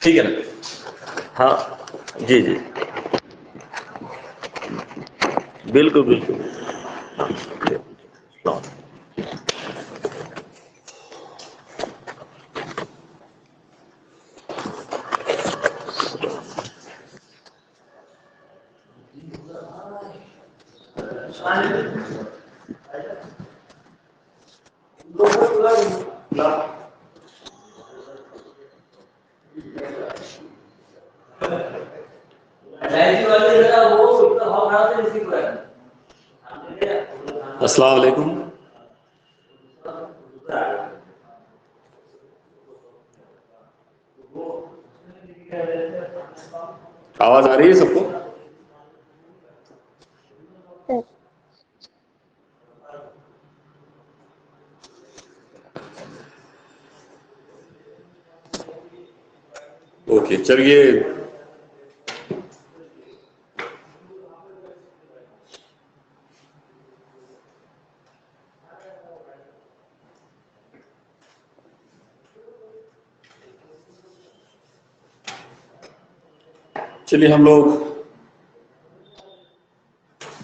ठीक है ना? हाँ जी जी, बिल्कुल बिल्कुल। अस्सलाम वालेकुम। आवाज आ रही है सबको? ओके चलिए, चलिए हम लोग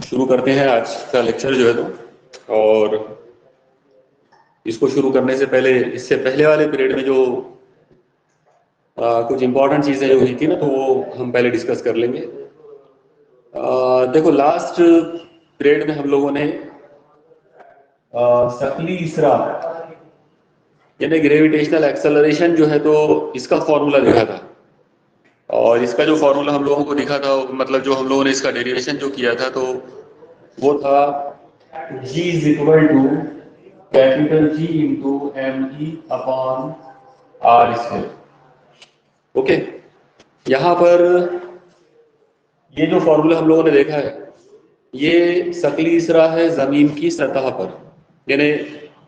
शुरू करते हैं आज का लेक्चर जो है तो। और इसको शुरू करने से पहले, इससे पहले वाले पीरियड में जो कुछ इंपॉर्टेंट चीजें जो हुई थी ना, तो वो हम पहले डिस्कस कर लेंगे। देखो, लास्ट पीरियड में हम लोगों ने शकली इसरा यानी ग्रेविटेशनल एक्सेलरेशन जो है तो इसका फॉर्मूला दिखा था। और इसका जो फॉर्मूला हम लोगों को दिखा था, मतलब जो हम लोगों ने इसका डेरिवेशन जो किया था, तो वो था G is equal to capital G into ME upon R square. Okay, यहाँ पर ये जो फॉर्मूला हम लोगों ने देखा है, ये शकली इसरा है जमीन की सतह पर। यानी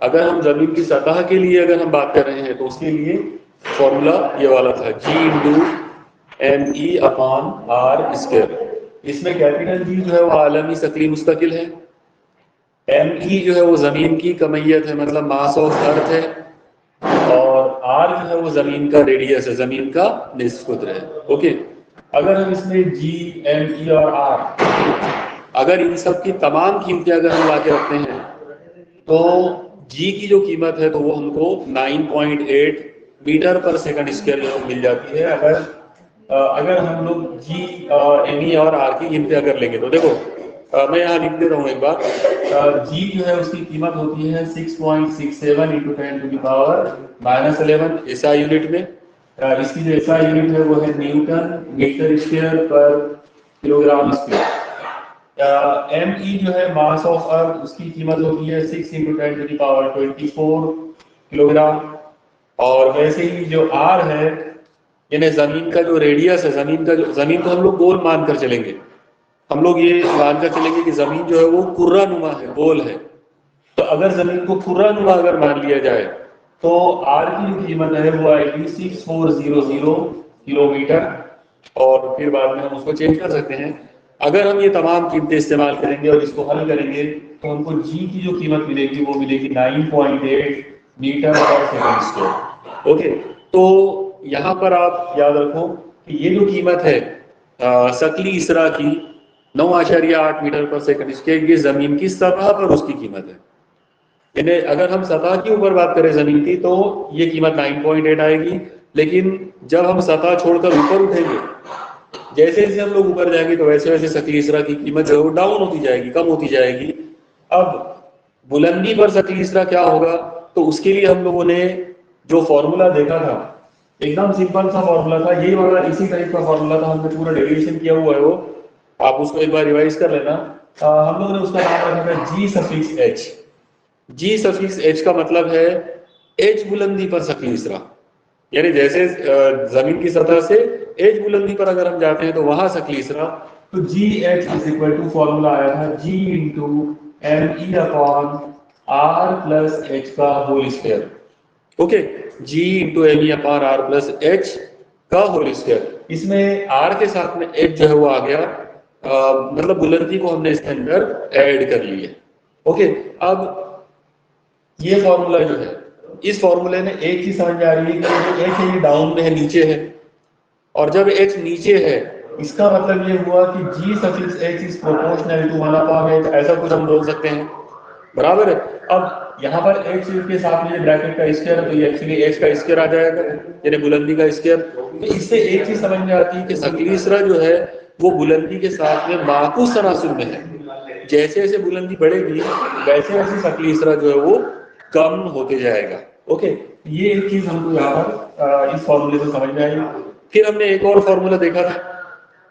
अगर हम जमीन की सतह के लिए अगर हम बात कर रहे हैं तो उसके लिए फॉर्मूला ये वाला था, G into ME upon R square. इसमें कैपिटल G जो है वो आलमी शकली मुस्तकिल है, ME जो है वो जमीन की कमैयत है, मतलब मास ऑफ अर्थ है, और R जो है वो जमीन का रेडियस है, जमीन का निस्फ कुद्र है। ओके, अगर हम इसमें G, ME और R, अगर इन सब की तमाम कीमतें अगर हम लाके रखते हैं तो G की जो कीमत है तो वो हमको 9.8 मीटर पर सेकंड स्क्वायर मिल जाती है। अगर हम लोग G, ME और R की कीमतें अगर लेंगे तो देखो, मैं यहाँ लिख दे रहा हूँ एक बार। G जो है उसकी कीमत होती है 6.67 into 10 to the power -11 SI unit में। इसकी जो SI यूनिट है वो है न्यूटन मीटर स्क्वायर पर किलोग्राम स्क्वायर। ME जो है मास ऑफ अर्थ, उसकी कीमत होती है 6 into 10 to the power 24 kilogram. और वैसे ही जो R है, यानी जमीन का जो रेडियस है, जमीन को हम लोग गोल मानकर चलेंगे। हम लोग ये मानकर चलेंगे कि जमीन जो है वो कुर्रा नुमा है, गोल है। तो अगर जमीन को कुर्रा नुमा अगर मान लिया जाए तो R की जो कीमत है वो आएगी 6400 किलोमीटर। और फिर बाद में हम उसको चेंज कर सकते हैं। अगर हम ये तमाम कीमतें इस्तेमाल करेंगे और इसको हल करेंगे तो हमको G की जो कीमत मिलेगी वो मिलेगी 9.8 मीटर पर सेकंड स्क्वायर। ओके, तो यहाँ पर आप याद रखो कि ये जो कीमत है शकली इसरा की 9.8 मीटर पर सेकंड स्क्वायर, ये जमीन की सतह पर उसकी कीमत है। यानी अगर हम सतह के ऊपर बात करें जमीन की तो ये कीमत 9.8 आएगी। लेकिन जब हम सतह छोड़कर ऊपर उठेंगे, जैसे जैसे हम लोग ऊपर जाएंगे तो वैसे वैसे शकली इसरा की कीमत जो है वो डाउन होती जाएगी, कम होती जाएगी। अब बुलंदी पर शकली इसरा क्या होगा, तो उसके लिए हम लोगों ने जो फॉर्मूला देखा था, एकदम सिंपल सा फॉर्मूला था, ये वाला इसी टाइप का फॉर्मूला था, हमने पूरा डेरिवेशन किया हुआ है वो, आप उसको एक बार रिवाइज कर लेना। हम लोगों ने उसका नाम रखा था G suffix H। G suffix H का मतलब है H बुलंदी पर शकली इसरा। यानी जैसे जमीन की सतह से H बुलंदी पर अगर हम जाते हैं तो वहां शकली इसरा, तो GH is equal to formula आया था G into ME upon R plus H का whole square. Okay, G into ME upon R plus H का होल स्क्वायर। इसमें R के साथ में H जो है वो आ गया, मतलब बुलंदी को हमने इसके अंदर ऐड कर ली है। ओके, अब ये फॉर्मूला जो है इस फॉर्मूले में एक चीज समझ में आ रही है कि जो एच है ये डाउन में है, नीचे है, और जब एच नीचे है इसका मतलब ये हुआ कि g suffix h is proportional to 1/h, ऐसा कुछ हम बोल सकते हैं, बराबर है। अब यहाँ पर एच के साथ में ब्रैकेट का स्क्वायर है तो ये एक्चुअली एच का स्क्वायर आ जाएगा, यानी बुलंदी का स्क्वायर। तो इससे एक चीज समझ में आती है कि सकलीसरा जो है वो बुलंदी के साथ में माकूस तनासुब में है, जैसे जैसे बुलंदी बढ़ेगी वैसे वैसे सकलीसरा जो है वो कम होते जाएगा। ओके, ये एक चीज हमको यहाँ पर इस फॉर्मूले से समझ में आई। फिर हमने एक और फॉर्मूला देखा था,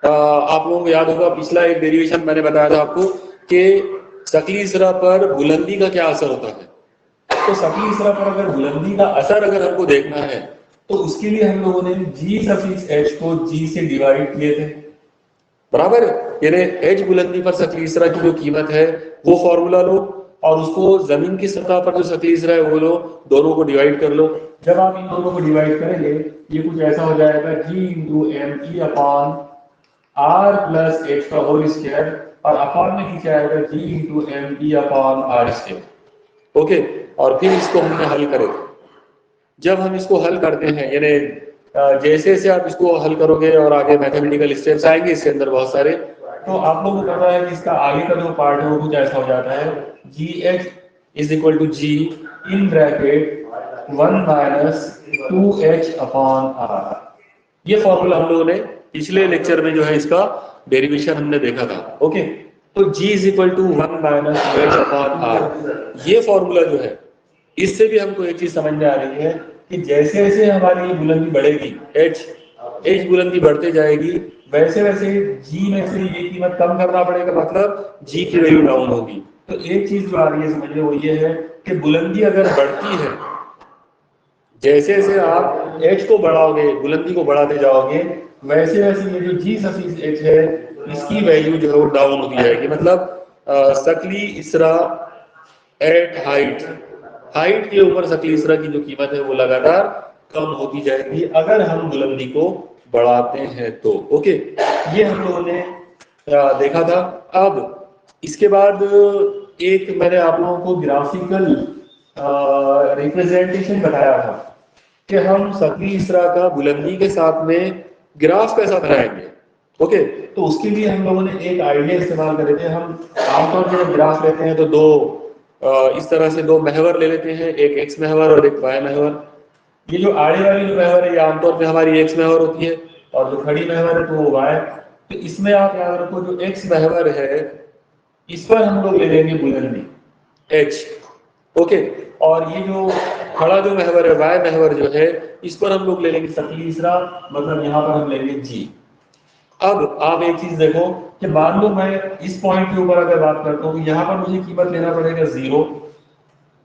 आप लोगों को याद होगा पिछला एक डेरिवेशन मैंने बताया था आपको कि सकलीसरा पर बुलंदी का क्या असर होता है। तो सकलीसरा पर अगर बुलंदी का असर अगर हमको देखना है तो उसके लिए हम लोगों ने जी सफिक्स एच को जी से डिवाइड किए थे, बराबर है। यानी एच बुलंदी पर सकलीसरा की जो कीमत है वो फॉर्मूला लो और उसको जमीन की सतह पर जो सकलीसरा है वो लो, दोनों को डिवाइड कर लो। जब आप इन दोनों को डिवाइड करेंगे ये कुछ ऐसा हो जाएगा g into M E upon r plus h का होल स्क्वायर, और अपॉन में नीचे आएगा g into M E upon r square. Okay, और फिर इसको हमने हल करेंगे। जब हम इसको हल करते हैं यानी जैसे जैसे आप इसको हल करोगे और आगे मैथमेटिकल स्टेप्स आएंगे इसके अंदर बहुत सारे, तो आप लोगों को पता है कि इसका आगे का जो पार्ट है वो कुछ ऐसा हो जाता है, G H is equal to ji in bracket 1 minus 2h upon are. ये फॉर्मूला हम लोगों ने पिछले लेक्चर में जो है इसका डेरिवेशन हमने देखा था। ओके, तो g is equal to 1 minus 2h upon are, ये फॉर्मूला जो है इससे भी हमको एक चीज समझ में आ रही है कि जैसे जैसे हमारी ये बुलंदी बढ़ेगी, एच बुलंदी बढ़ते जाएगी, वैसे वैसे जी में से ये कीमत कम करना पड़ेगा, मतलब जी की वैल्यू डाउन होगी। तो एक चीज जो आ रही है समझ में वो ये है कि बुलंदी अगर बढ़ती है, जैसे जैसे आप एच को बढ़ाओगे, बुलंदी को बढ़ाते जाओगे, वैसे वैसे ये जो जी सफिक्स एच है इसकी वैल्यू जो है वो डाउन होती जाएगी। मतलब सकली इसरा एट हाइट के ऊपर सकलीसरा की जो कीमत है वो लगातार कम होती जाएगी अगर हम बुलंदी को बढ़ाते हैं तो। ओके, ये हम लोगों ने देखा था। अब इसके बाद एक मैंने आप लोगों को ग्राफिकल रिप्रेजेंटेशन बताया था कि हम सकलीसरा का बुलंदी के साथ में ग्राफ कैसा बनाएंगे। ओके, तो उसके लिए हम लोगों ने एक आइडिया इस्तेमाल करे थे। हम आमतौर पर जब ग्राफ लेते हैं तो दो इस तरह से दो महवर ले लेते हैं, एक एक्स महवर और एक वाई महवर। ये जो आड़े वाली जो महवर है ये आमतौर पे हमारी एक्स महवर होती है और जो खड़ी महवर है तो वो वाई। तो इसमें आप याद रखो जो एक्स महवर है इस पर हम लोग ले लेंगे बुलंदी एच। ओके, और ये जो खड़ा जो महवर है वाई महवर जो है इस पर हम लोग ले लेंगे सकलीसरा, मतलब यहाँ पर हम लेंगे जी। अब आप एक चीज देखो कि मान लो मैं इस पॉइंट के ऊपर अगर बात करता हूँ यहाँ पर मुझे कीमत लेना पड़ेगा 0।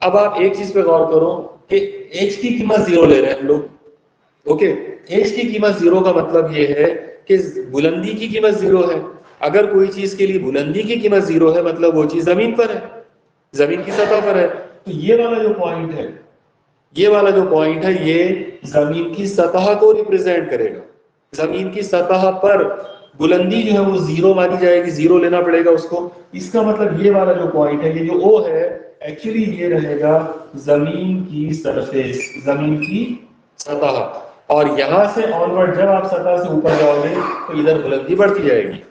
अब आप एक चीज पे गौर करो कि h की कीमत 0 ले रहे हैं हम लोग। ओके, h की कीमत 0 का मतलब ये है कि बुलंदी की कीमत 0 है। अगर कोई चीज के लिए बुलंदी की कीमत 0 है मतलब वो चीज जमीन पर है, जमीन की सतह पर है। तो ये वाला जो पॉइंट है, ये वाला जो पॉइंट है ये जमीन की सतह को रिप्रेजेंट करेगा। जमीन की सतह पर बुलंदी जो है वो 0 मानी जाएगी, 0 लेना पड़ेगा उसको। इसका मतलब ये वाला जो पॉइंट है, ये जो O है, एक्चुअली ये रहेगा जमीन की सरफेस, जमीन की सतह। और यहां से ऑनवर्ड जब आप सतह से ऊपर जाओगे तो इधर बुलंदी बढ़ती जाएगी।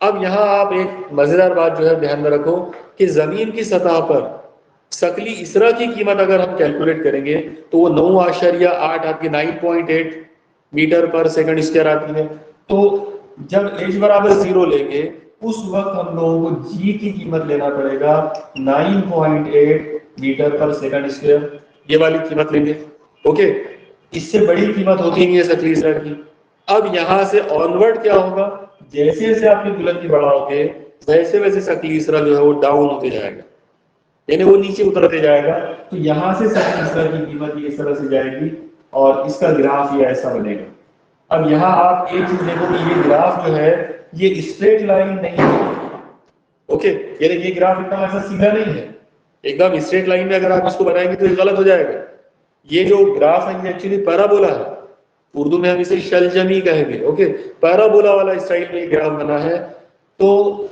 अब यहाँ आप एक मजेदार बात जो है ध्यान में रखो कि जमीन की सतह पर सकली इसरा की कीमत अगर हम कैलकुलेट करेंगे तो वो 9.8 आती है, 9.8 मीटर पर सेकंड स्क्वायर आती है। तो जब h बराबर 0 लेंगे उस वक्त हम लोगों को g की कीमत लेना पड़ेगा 9.8 मीटर पर सेकंड स्क्वायर, ये वाली कीमत लेंगे। ओके, इससे बड़ी कीमत होती है सकली इसरा की। अब यहाँ से ऑनवर्ड क्या होगा, जैसे जैसे आपकी बुलंदी बढ़ाओगे वैसे वैसे सकली इसरा जो है वो डाउन होते जाएगा, यानी वो नीचे उतरते जाएगा। तो यहाँ से सकली इसरा की कीमत ये इस तरह से जाएगी और इसका ग्राफ ये ऐसा बनेगा। अब यहाँ आप एक चीज देखो कि ये ग्राफ जो है ये स्ट्रेट लाइन नहीं है। ओके, यानी ये ग्राफ इतना ऐसा सीधा नहीं है, एकदम स्ट्रेट लाइन में अगर आप इसको बनाएंगे तो ये गलत हो जाएगा। ये जो ग्राफ है ये एक्चुअली पैराबोला है, उर्दू में हम इसे शलजमी कहेंगे। ओके, पैराबोला वाला स्टाइल में ग्राफ बना है। तो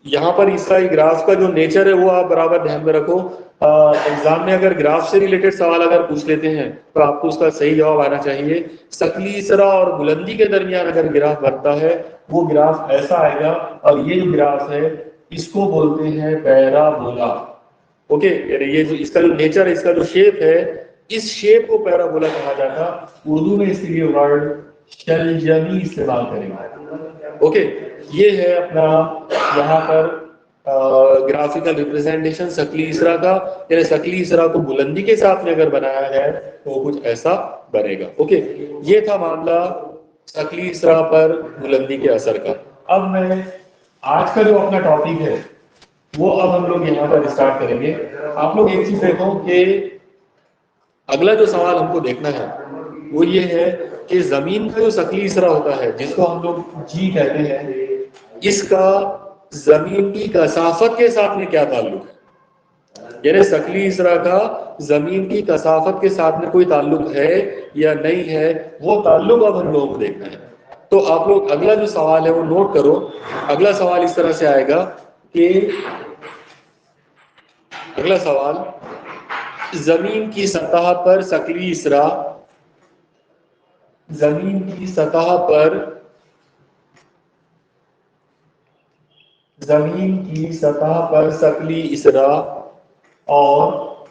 यहाँ पर इसका ग्राफ का जो नेचर है वो आप बराबर ध्यान में रखो। एग्जाम में अगर ग्राफ से रिलेटेड सवाल अगर पूछ लेते हैं तो आपको उसका सही जवाब आना चाहिए। सकली इसरा और बुलंदी के दरमियान अगर ग्राफ बनता है वो ग्राफ ऐसा आएगा, और ये जो ग्राफ है इसको बोलते हैं पैराबोला। ओके, यानी ये जो इसका जो नेचर है, इसका जो शेप है, इस शेप को पैराबोला कहा जाता। उर्दू में इसके लिए वर्ड शलजमी इस्तेमाल करेंगे। ओके, ये है अपना यहाँ पर ग्राफिकल रिप्रेजेंटेशन सकली इसरा का। यानी सकली इसरा को बुलंदी के साथ में अगर बनाया जाए तो कुछ ऐसा बनेगा। ओके, ये था मामला सकली इसरा पर बुलंदी के असर का। अब मैं आज का जो अपना टॉपिक है वो अब हम लोग यहाँ पर स्टार्ट करेंगे। आप लोग एक चीज देखो कि अगला जो सवाल हमको देखना है वो ये है कि जमीन का जो सकली इसरा होता है, जिसको हम लोग जी कहते हैं, इसका जमीन की कसाफत के साथ में क्या ताल्लुक है। यानी सकली इसरा का जमीन की कसाफत के साथ में कोई ताल्लुक है या नहीं है, वो ताल्लुक अब हम लोगों को देखना है। तो आप लोग अगला जो सवाल है वो नोट करो। अगला सवाल इस तरह से आएगा कि अगला सवाल, जमीन की सतह पर सकली इसरा, जमीन की सतह पर, जमीन की सतह पर सकली इसरा और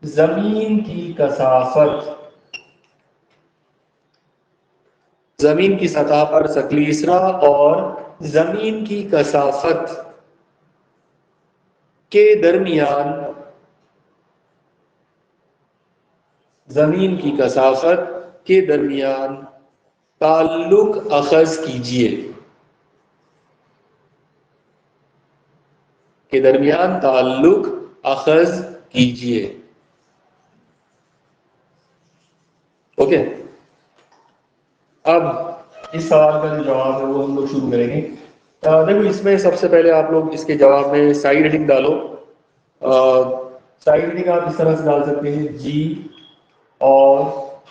जमीन की कसाफत, जमीन की सतह पर सकली इसरा और जमीन की कसाफत के दरमियान, जमीन की कसाफत के दरमियान ताल्लुक अखज कीजिए, के दरमियान ताल्लुक अखज कीजिए। ओके, अब इस सवाल का जो जवाब है वो हम लोग शुरू करेंगे। देखो, इसमें सबसे पहले आप लोग इसके जवाब में साइड हेडिंग डालो। साइड हेडिंग आप इस तरह से डाल सकते हैं, जी और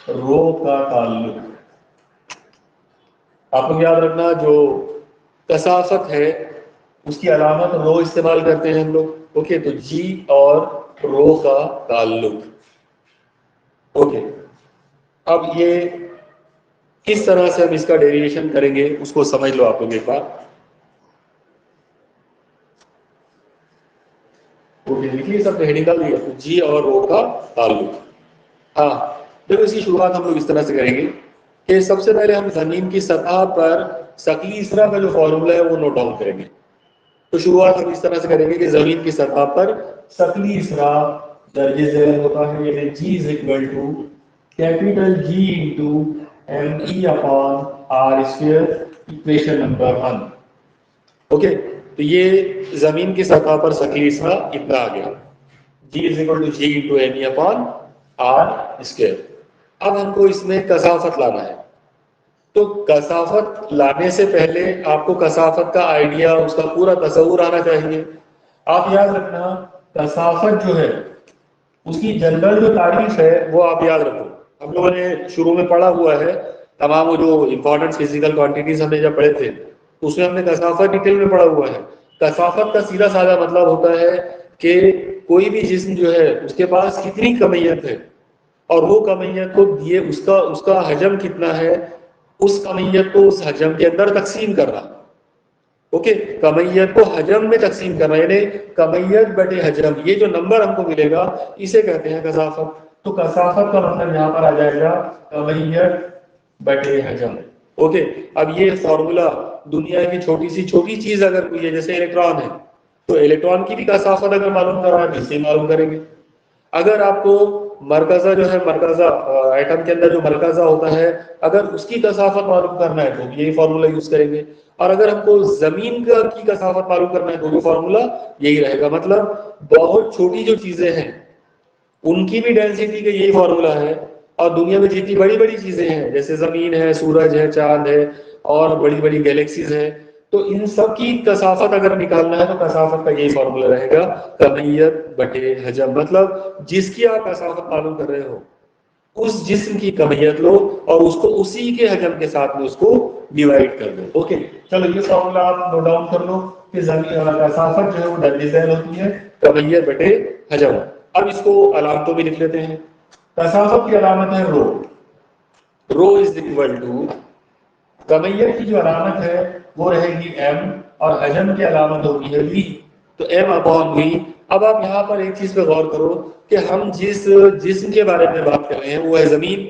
रो का ताल्लुक। आप लोग याद रखना, जो कसाफत है उसकी अलामत रो इस्तेमाल करते हैं हम लोग। ओके, तो जी और रो का ताल्लुक। ओके, अब ये किस तरह से हम इसका डेरिवेशन करेंगे उसको समझ लो आप लोग एक बार। ओके, लिखिए, सब हेडिंग डाल दिया, तो जी और रो का ताल्लुक। हाँ, देखो, इसकी शुरुआत हम लोग इस तरह से करेंगे कि सबसे पहले हम जमीन की सतह पर सकली इसरा का जो फॉर्मूला है वो नोट डाउन करेंगे। तो शुरुआत हम इस तरह से करेंगे कि जमीन की सतह पर सकली इसरा दर्जे ज़ेर होता है, यानी g is equal to capital G into M E upon r square, equation number 1। Okay, तो ये जमीन की सतह पर सकली इसरा इतना आ गया, g is equal to g into M E upon r square. अब हमको इसमें कसाफत लाना है। तो कसाफत लाने से पहले आपको कसाफत का आइडिया, उसका पूरा तस्वुर आना चाहिए। आप याद रखना, कसाफत जो है उसकी जनरल जो तारीफ है वो आप याद रखो। हम लोगों ने शुरू में पढ़ा हुआ है, तमाम वो जो इंपॉर्टेंट फिजिकल क्वांटिटीज हमने जब पढ़े थे तो उसमें हमने कसाफत डिटेल में पढ़ा हुआ है। कसाफत का सीधा साधा मतलब होता है कि कोई भी जिस्म जो है उसके पास कितनी कमियत है, और वो कमियत को दिए उसका उसका हजम कितना है, उस कमियत को उस हजम के अंदर तकसीम करना। ओके, कमियत को हजम में तकसीम करना, यानी कमियत बटे हजम, ये जो नंबर हमको मिलेगा इसे कहते हैं कसाफत। तो कसाफत का मतलब यहाँ पर आ जाएगा कमियत बटे हजम। ओके, अब ये फॉर्मूला दुनिया की छोटी सी छोटी चीज अगर कोई है, जैसे इलेक्ट्रॉन है, तो इलेक्ट्रॉन की भी कसाफत अगर मालूम करना है इससे मालूम करेंगे। अगर आपको मरकजा जो है, मरकजा एटम के अंदर जो मरकजा होता है, अगर उसकी कसाफत मालूम करना है तो यही फॉर्मूला यूज करेंगे। और अगर हमको जमीन का की कसाफत मालूम करना है तो भी फॉर्मूला यही रहेगा। मतलब बहुत छोटी जो चीजें हैं उनकी भी डेंसिटी का यही फॉर्मूला है, और दुनिया में जितनी बड़ी बड़ी चीजें हैं, जैसे जमीन है, सूरज है, चांद है और बड़ी बड़ी गैलेक्सीज है, तो इन सब की कसाफत अगर निकालना है तो कसाफत का यही फॉर्मूला रहेगा, कमियत बटे हजम। मतलब जिसकी आप कसाफत मालूम कर रहे हो उस जिस्म की कमियत लो और उसको उसी के हजम के साथ में उसको डिवाइड कर दो। ओके, चलो ये फॉर्मूला आप नोट डाउन कर लो कि कसाफत जो है वो दर्ज होती है कमियत बटे हजम। अब इसको अलामतों में लिख लेते हैं। कसाफत की अलामत है रो, रो इज इक्वल टू, कमियत की जो अलामत है वो रहेगी m और हजम की अलामत होगी है v, तो m अपॉन v। अब आप यहाँ पर एक चीज पे गौर करो कि हम जिस जिस्म के बारे में बात कर रहे हैं वो है जमीन,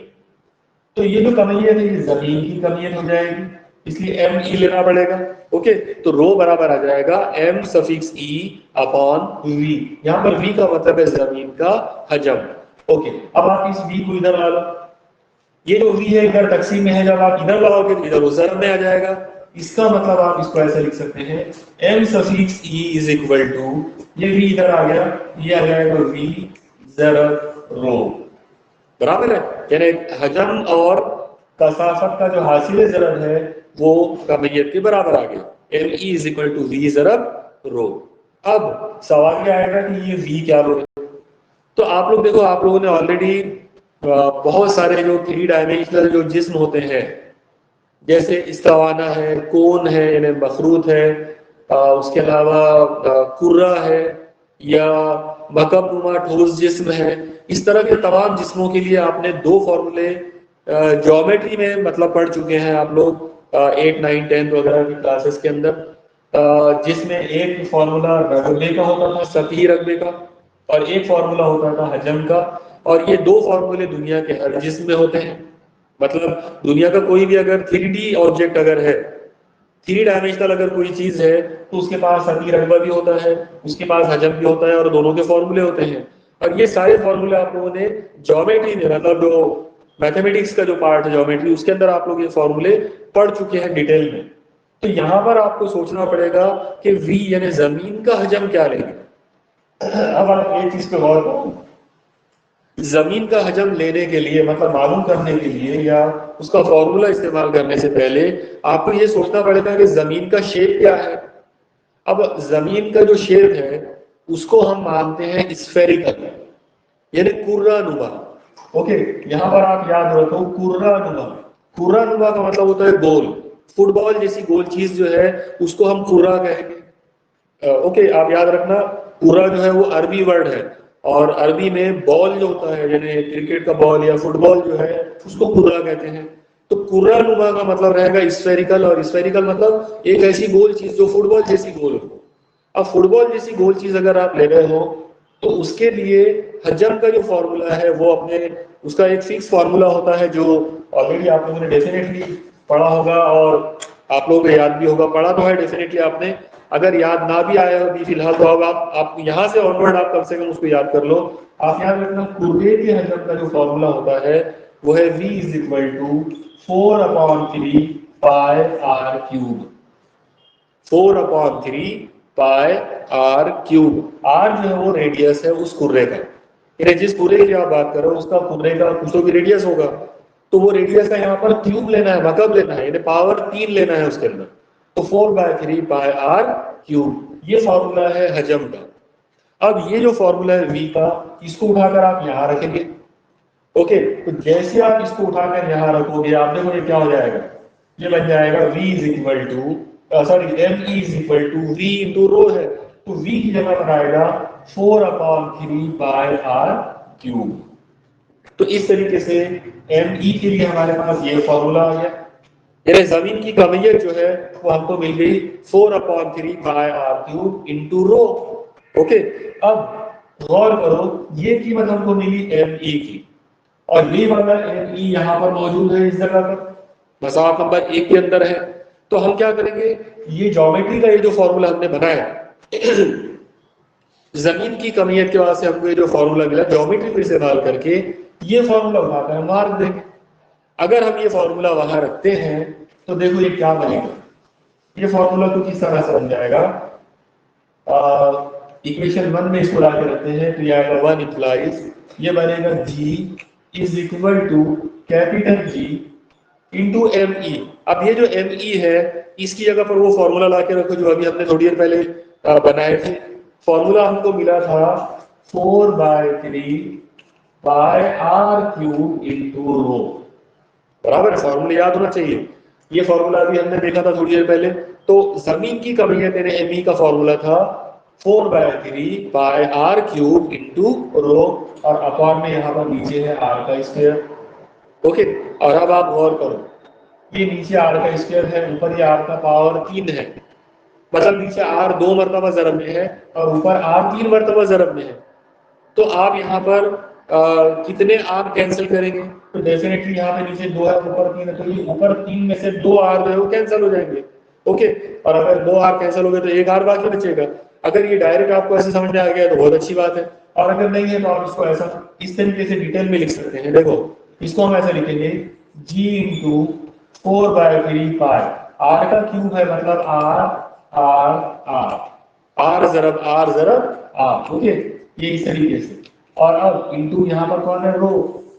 तो ये जो कमियत है ये जमीन की कमियत हो जाएगी, इसलिए एम ई लेना पड़ेगा। ओके, तो रो बराबर आ जाएगा M suffix E upon V, यहाँ पर वी का मतलब है जमीन का हजम। ओके, अब आप इस वी को इधर ला लो, ये जो वी है इधर तकसीम में है, जब आप इधर लाओगे तो इधर वो ज़रब में आ जाएगा। इसका मतलब आप इसको ऐसे लिख सकते हैं M suffix E is equal to, ये वी इधर आ गया, ये आ जाएगा वी ज़रब रो, बराबर है। यानी हजम और कसाफत का जो हासिल ज़रब है वो कमियत के बराबर आ गया, m E is equal to v ज़रब रो। अब सवाल ये आएगा कि ये वी क्या रो है, तो आप लोग देखो, आप लोगों ने ऑलरेडी बहुत सारे जो 3 डायमेंशनल जो जिस्म होते हैं, जैसे इस्तावाना है, कोन है यानी मखरूत है, उसके अलावा कुर्रा है या मकबनुमा ठोस जिस्म है, इस तरह के तमाम जिस्मों के लिए आपने 2 फॉर्मूले ज्योमेट्री में मतलब पढ़ चुके हैं आप लोग 8, 9, 10 वगैरह की क्लासेस के अंदर, जिसमें एक फॉर्मूला रकबे का होता था, सतही रकबे का, और एक फॉर्मूला होता था हजम का। और ये 2 फॉर्मूले दुनिया के हर जिस्म में होते हैं। मतलब दुनिया का कोई भी अगर 3D ऑब्जेक्ट अगर है, 3 डायमेंशनल अगर कोई चीज है, तो उसके पास सतही रकबा भी होता है, उसके पास हजम भी होता है, और दोनों के फॉर्मूले होते हैं। और ये सारे फॉर्मूले आप लोगों ने ज्योमेट्री में, मतलब जो मैथमेटिक्स का जो पार्ट है ज्योमेट्री, उसके अंदर आप लोग ये फॉर्मूले पढ़ चुके हैं डिटेल में। तो यहाँ पर आपको सोचना पड़ेगा कि वी यानी जमीन का हजम क्या लेंगे। अब आप एक चीज पे गौर करो, जमीन का हजम लेने के लिए, मतलब मालूम करने के लिए या उसका फॉर्मूला इस्तेमाल करने से पहले आपको ये सोचना पड़ेगा कि जमीन का शेप क्या है। अब जमीन का जो शेप है उसको हम मानते हैं स्फेरिकल, यानी कुर्रानुमा। ओके, यहाँ पर आप याद रखो कुर्रानुमा, कुर्रानुमा का मतलब होता है गोल, फुटबॉल जैसी गोल चीज जो है उसको हम कुर्रा कहेंगे। ओके, आप याद रखना, कुर्रा जो है वो अरबी वर्ड है, और अरबी में बॉल जो होता है यानी क्रिकेट का बॉल या फुटबॉल जो है उसको कुर्रा कहते हैं। तो कुर्रा नुमा का मतलब रहेगा स्फेरिकल, और स्फेरिकल मतलब एक ऐसी गोल चीज जो फुटबॉल जैसी गोल हो। अब फुटबॉल जैसी गोल चीज अगर आप ले रहे हो तो उसके लिए हजम का जो फॉर्मूला है वो अपने, उसका एक फिक्स फॉर्मूला होता है जो ऑलरेडी आप लोगों ने डेफिनेटली पढ़ा होगा, और आप लोगों को याद भी होगा, पढ़ा तो है डेफिनेटली आपने। अगर याद ना भी आया हो फिलहाल तो अब आप यहाँ से ऑनवर्ड आप कम से कम उसको याद कर लो। आप याद रखना कुर्रे के हजम का जो फॉर्मूला होता है वो है v is equal to 4/3 pi are cube, 4/3 pi are cube. R जो है वो रेडियस है उस कुर्रे का, यानी जिस कुर्रे की आप बात कर रहे हो उसका कुर्रे का कुछ तो भी रेडियस होगा, तो वो रेडियस का यहाँ पर क्यूब लेना है, मतलब लेना है, यानी पावर 3 लेना है उसके अंदर। तो 4/3 पाई आर क्यूब, ये फॉर्मूला है हजम का। अब ये जो फॉर्मूला है v का, इसको उठाकर आप यहाँ रखेंगे। ओके, तो जैसे आप इसको उठाकर यहाँ रखोगे आप देखो ये क्या हो जाएगा, ये बन जाएगा v is equal to, sorry M E is equal to V into rho है, तो v की जगह पर आएगा 4/3 पाई आर क्यूब। तो इस तरीके से एम ई के लिए हमारे पास ये फॉर्मूला आ गया, यानी जमीन की कमियत जो है वो हमको मिल गई 4/3 pi are cube into rho. Okay, अब गौर करो ये कीमत हमको मिली एम ई की, और ये वाला एम ई यहाँ पर मौजूद है इस जगह पर, मसाफ नंबर 1 के अंदर है। तो हम क्या करेंगे, ये ज्योमेट्री का ये जो फॉर्मूला हमने बनाया जमीन की कमियत के वास्ते हमको ये जो फॉर्मूला मिला ज्योमेट्री को इस्तेमाल करके ये फॉर्मूला उठाकर हम मार्क देंगे। अगर हम ये फॉर्मूला वहां रखते हैं तो देखो ये क्या बनेगा, ये फॉर्मूला कुछ इस तरह से बन जाएगा, इक्वेशन 1 में इसको लाके रखते हैं तो ये आएगा 1 इम्प्लाइज, ये बनेगा g is equal to capital G into M E. अब ये जो एम ई है इसकी जगह पर वो फॉर्मूला लाके रखो जो अभी हमने थोड़ी देर पहले बनाए थे। फॉर्मूला हमको मिला था 4/3 by R cube into rho. बराबर है, फॉर्मूला याद होना चाहिए। ये फॉर्मूला भी हमने देखा था थोड़ी देर पहले। तो जमीन की कमियां तेरे एमई का फॉर्मूला था 4/3 by R cube into rho, और अपॉन में यहाँ पर नीचे है आर का स्क्वायर। ओके, और अब आप गौर करो, ये नीचे आर का स्क्वायर है, ऊपर ये आर का पावर 3 है, मतलब नीचे आर 2 मरतबा ज़रब में है और ऊपर आर 3 मरतबा ज़रब में है। तो आप यहाँ पर कितने आर कैंसिल करेंगे? तो डेफिनेटली यहाँ पे नीचे 2 है, ऊपर 3 है, तो ये ऊपर 3 में से 2 आर जो है वो कैंसिल हो जाएंगे। ओके, और अगर 2 आर कैंसिल हो गए तो 1 आर बाकी बचेगा। अगर ये डायरेक्ट आपको ऐसे समझ में आ गया तो बहुत अच्छी बात है, और अगर नहीं है तो आप इसको ऐसा इस तरीके से डिटेल में लिख सकते हैं। देखो, इसको हम ऐसे लिखेंगे जी इंटू 4/3 पाई, आर का क्यूब है मतलब आर आर आर, आर जरब आर। ओके, ये इस तरीके से, और अब इंटू यहाँ पर कौन है? रो,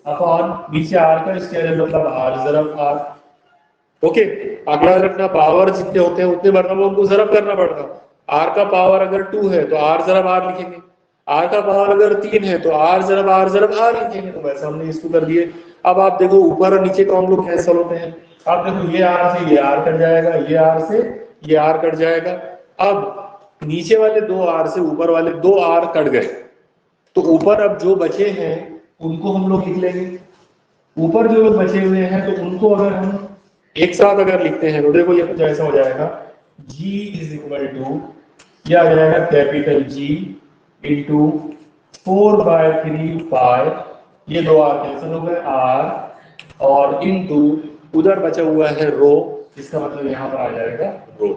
अपॉन नीचे आर का स्क्वायर है मतलब आर जरब आर। ओके, अगला रखना, पावर जितने होते हैं उतने मरतबा उनको जरब करना पड़ता। आर का पावर अगर 2 है तो आर जरब आर लिखेंगे, आर का पावर अगर 3 है तो आर जरब आर लिखेंगे। तो वैसे हमने इसको कर दिए। अब आप देखो ऊपर और नीचे कौन लोग कैंसिल होते हैं। आप देखो ये आर से ये आर कट जाएगा, ये आर से ये आर कट जाएगा। अब नीचे वाले 2 आर से ऊपर वाले 2 आर कट गए, तो ऊपर अब जो बचे हैं उनको हम लोग लिख लेंगे। ऊपर जो लोग बचे हुए हैं तो उनको अगर हम एक साथ अगर लिखते हैं तो देखो ये कुछ ऐसा हो जाएगा, G इज इक्वल टू, ये आ जाएगा कैपिटल G इंटू 4/3 पाई, ये 2 आर कैंसिल हो गए आर, और इंटू उधर बचा हुआ है रो, इसका मतलब यहाँ पर आ जाएगा रो।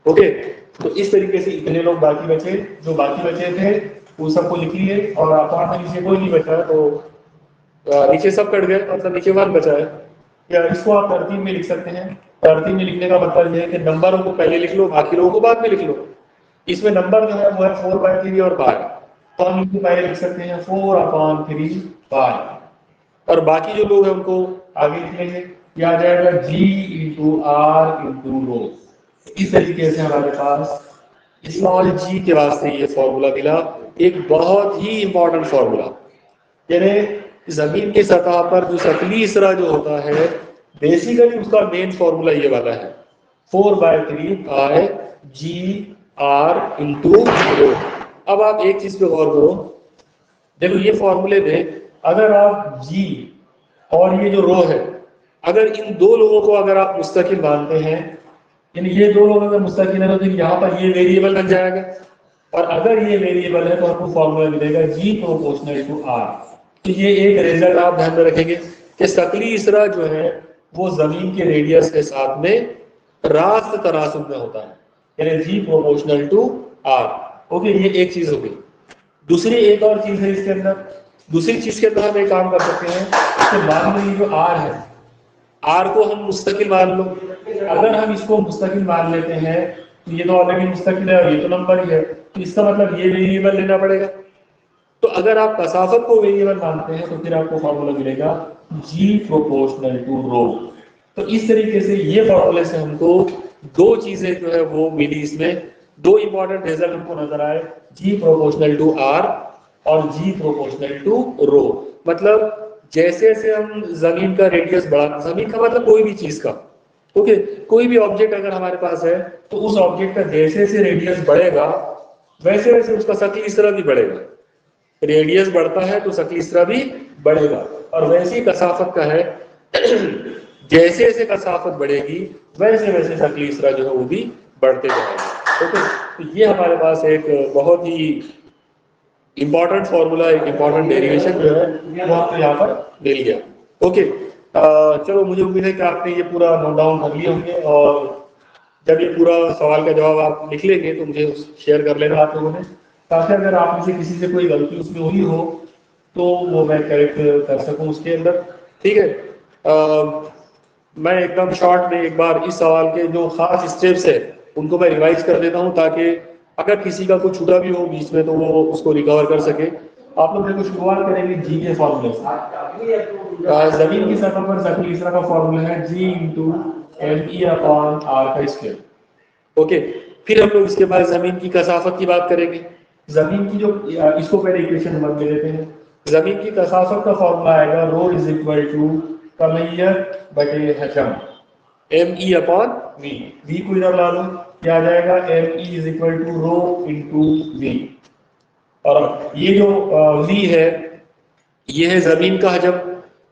ओके, तो इस तरीके से इतने लोग बाकी बचे, जो बाकी बचे थे वो सबको लिख लिए, और अपॉन में नीचे कोई नहीं बचा तो नीचे सब कट गए, मतलब नीचे 1 बचा है। या इसको आप तरतीब में लिख सकते हैं। तरतीब में लिखने का मतलब यह है कि नंबरों को पहले लिख लो, बाकी लोगों को बाद में लिख लो। इसमें नंबर जो है वो है 4/3 और पाई, तो हम इनको पहले लिख सकते हैं 4/3 पाई, और बाकी जो लोग हैं उनको आगे लिख लेंगे। यह आ जाएगा G into R into rho. इस तरीके से हमारे पास स्मॉल g के वास्ते ये फॉर्मूला मिला, एक बहुत ही इंपॉर्टेंट फॉर्मूला। यानी जमीन की सतह पर जो सतली इसरा जो होता है, बेसिकली उसका मेन फॉर्मूला ये वाला है 4/3 पाई जी आर इंटू रो। अब आप एक चीज पे गौर करो, देखो ये फॉर्मूले में अगर आप जी और ये जो रो है, अगर इन दो लोगों को अगर आप मुस्तकिल मानते हैं, यानी ये दो लोग अगर मुस्तकिल है तो फिर यहाँ पर ये वेरिएबल बन जाएगा, और अगर ये वेरिएबल है तो आपको फॉर्मूला मिलेगा जी प्रोपोर्शनल टू आर। तो ये एक रिजल्ट आप ध्यान में रखेंगे कि शकली इसरा जो है वो जमीन के रेडियस के साथ में रास्त तनासुब में होता है, यानी जी प्रोपोर्शनल टू आर। ओके, ये एक चीज हो गई। दूसरी एक और चीज है इसके अंदर, दूसरी चीज के अंदर हम एक काम कर सकते हैं कि मान लो ये जो आर है, आर को हम मुस्तकिल मान लो। अगर हम इसको मुस्तकिल मान लेते हैं तो ये तो ऑलरेडी मुस्तकिल है और ये तो नंबर ही है, तो इसका मतलब ये वेरिएबल लेना पड़ेगा। तो अगर आप कसाफत को वेरिएबल मानते हैं तो फिर आपको फॉर्मूला मिलेगा G प्रोपोर्शनल टू रो। तो इस तरीके से ये फॉर्मूले से हमको दो चीजें जो है वो मिली, इसमें दो इंपॉर्टेंट रिजल्ट हमको नजर आए, G प्रोपोर्शनल टू R और G प्रोपोर्शनल टू रो। मतलब जैसे जैसे हम जमीन का रेडियस बढ़ा, जमीन का मतलब कोई भी चीज का, ओके, कोई भी ऑब्जेक्ट अगर हमारे पास है तो उस ऑब्जेक्ट का जैसे जैसे रेडियस बढ़ेगा वैसे वैसे उसका शक्ल इस तरह भी बढ़ेगा। रेडियस बढ़ता है तो शक्ल इस तरह भी बढ़ेगा, और वैसे ही कसाफत का है जैसे जैसे कसाफत बढ़ेगी वैसे वैसे शक्ल इस तरह जो है वो भी बढ़ते जाएगा। ओके, तो ये हमारे पास एक बहुत ही इंपॉर्टेंट फॉर्मूला, एक इंपॉर्टेंट डेरिवेशन जो है वो आपको यहाँ पर मिल गया। ओके, चलो, मुझे उम्मीद है कि आपने ये पूरा नोट डाउन कर लिए होंगे, और जब ये पूरा सवाल का जवाब आप लिख लेंगे तो मुझे शेयर कर लेना आप लोगों ने, ताकि अगर आप में से किसी से कोई गलती उसमें हुई हो तो वो मैं करेक्ट कर सकूं उसके अंदर। ठीक है, मैं एकदम शॉर्ट में एक बार इस सवाल के जो खास स्टेप्स है उनको मैं रिवाइज कर देता हूं, ताकि अगर किसी का कुछ छूटा भी हो बीच में तो वो उसको रिकवर कर सके। आप लोग देखो, शुरुआत करेंगे जी के फॉर्मूले से। जमीन की सतह पर शक्ल इस तरह का फॉर्मूला है G into ME upon R का स्क्वायर। ओके, फिर हम लोग इसके बाद जमीन की कसाफत की बात करेंगे। जमीन की जो, इसको पहले इक्वेशन नंबर ले लेते हैं। जमीन की कसाफत का फॉर्मूला आएगा रो इज इक्वल टू कमैयत बटे हजम एम ई अपॉन वी। वी को इधर ला लो, क्या आ जाएगा M E is equal to rho into V. और ये जो वी है ये है जमीन का हजम,